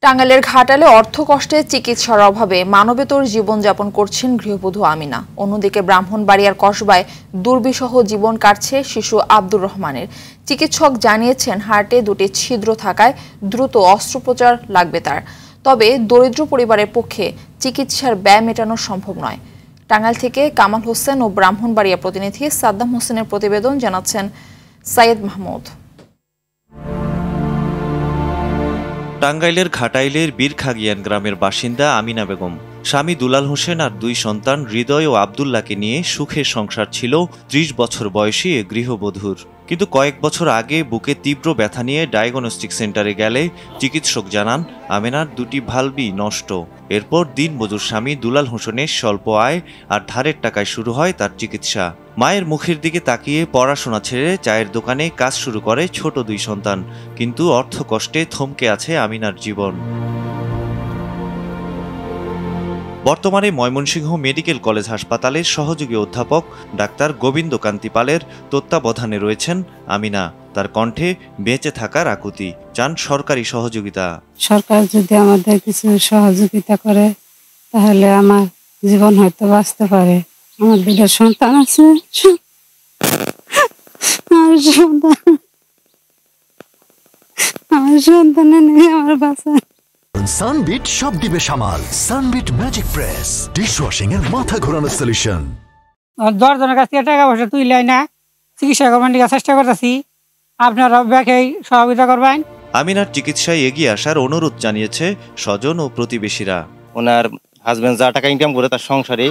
টাঙ্গাইলের ঘাটালে অর্থকষ্টে চিকিৎসার অভাবে মানবেতর জীবনযাপন করছেন গৃহবধূ আমিনা। অন্যদিকে ব্রাহ্মণবাড়িয়ার কসবায় দুর্বিষহ জীবন কাটছে শিশু আব্দুর রহমানের। চিকিৎসক জানিয়েছেন হার্টে দুটি ছিদ্র থাকায় দ্রুত অস্ত্রোপচার লাগবে তার। তবে দরিদ্র পরিবারের পক্ষে চিকিৎসার ব্যয় মেটানো সম্ভব নয়। টাঙ্গাইল থেকে কামাল হোসেন ও ব্রাহ্মণবাড়িয়া প্রতিনিধি সাদ্দাম হোসেনের প্রতিবেদন, জানাচ্ছেন সাইয়েদ মাহমুদ। টাঙ্গাইলের ঘাটাইলের বীরখাগিয়ান গ্রামের বাসিন্দা আমিনা বেগম। স্বামী দুলাল হোসেন আর দুই সন্তান হৃদয় ও আব্দুল্লাহকে নিয়ে সুখের সংসার ছিল ৩০ বছর বয়সী এ গৃহবধূর। কিন্তু কয়েক বছর আগে বুকে তীব্র ব্যথা নিয়ে ডায়াগনস্টিক সেন্টারে গেলে চিকিৎসক জানান আমিনার দুটি ভালভই নষ্ট। এরপর দিনমজুর স্বামী দুলাল হোসেনের স্বল্প আয় আর ধারের টাকায় শুরু হয় তার চিকিৎসা। মায়ের মুখের দিকে তাকিয়ে পড়াশোনা ছেড়ে চায়ের দোকানে কাজ শুরু করে ছোট দুই সন্তান। কিন্তু অর্থকষ্টে থমকে আছে আমিনার জীবন। বর্তমানে ময়মনসিংহ মেডিকেল কলেজ হাসপাতালের সহযোগী অধ্যাপক ডাক্তার গোবিন্দ কান্তি পালের তত্ত্বাবধানে রয়েছেন আমিনা। তার কণ্ঠে বেঁচে থাকার আকুতি, চান সরকারি সহযোগিতা। সরকার যদি আমাদের কিছু সহযোগিতা করে তাহলে আমার জীবন হয়তো বাঁচতে পারে। আমার দুটো সন্তান আছে, আমার সন্তানের নেই আমার বাঁচা। সানবিট সব দিবে সামাল। সানবিট ম্যাজিক প্রেস ডিশওয়াশিং এর মাথা ঘোরানোর সলিউশন। 10 জনের কাছ থেকে টাকা পয়সা তুইলাই না চিকিৎসা করবেন চেষ্টা করতেছি, আপনারা ব্যাকে সহযোগিতা করবেন। আমিনার চিকিৎসায় এগিয়ে আসার অনুরোধ জানিয়েছে স্বজন ও প্রতিবেশীরা। ওনার হাজবেন্ড যা টাকা ইনকাম করে তার সংসারে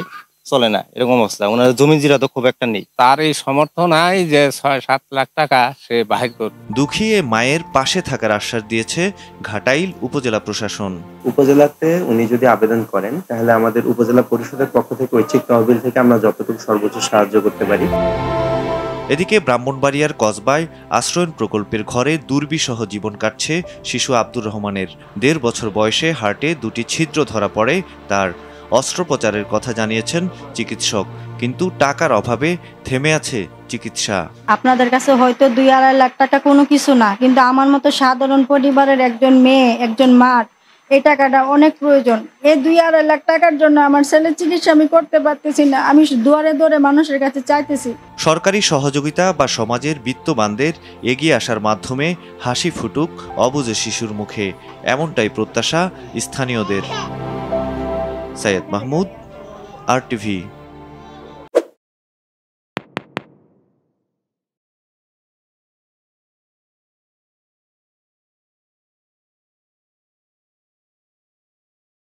চলে না, এরকম অবস্থা। ওনার জমি জিরা তো খুব একটা নেই, তার এই সামর্থ্য নাই যে 6-7 লাখ টাকা সে বাহির করবে। দুঃখী এ মায়ের পাশে থাকার আশ্বাস দিয়েছে ঘাটাইল উপজেলা প্রশাসন। উপজেলাতে উনি যদি আবেদন করেন তাহলে আমাদের উপজেলা পরিষদের পক্ষ থেকে ঐচ্ছিক তহবিল থেকে আমরা যতটুকু সর্বোচ্চ সাহায্য করতে পারি। এদিকে ব্রাহ্মণবাড়িয়ার কসবায় আশ্রয়ণ প্রকল্পের ঘরে দুর্বিষহ জীবন কাটছে শিশু আব্দুর রহমানের। ১.৫ বছর বয়সে হার্টে দুটি ছিদ্র ধরা পড়ে তার। অস্ত্রোপচারের কথা জানিয়েছেন চিকিৎসক, কিন্তু টাকার অভাবে থেমে আছে চিকিৎসা। আপনাদের কাছে হয়তো 2-2.5 লাখ টাকা কোনো কিছু না, কিন্তু আমার মতো সাধারণ পরিবারের একজন মেয়ে, একজন মার এই টাকাটা অনেক প্রয়োজন। এই 2-2.5 লাখ টাকার জন্য আমার ছেলের চিকিৎসা আমি করতে পারতেছি না। আমি দুয়ারে দুয়ারে মানুষের কাছে চাইতেছি সরকারি সহযোগিতা বা সমাজের বিত্তবানদের এগিয়ে আসার মাধ্যমে হাসি ফুটুক অবুঝে শিশুর মুখে, এমনটাই প্রত্যাশা স্থানীয়দের। সাইয়েদ মাহমুদ, RTV।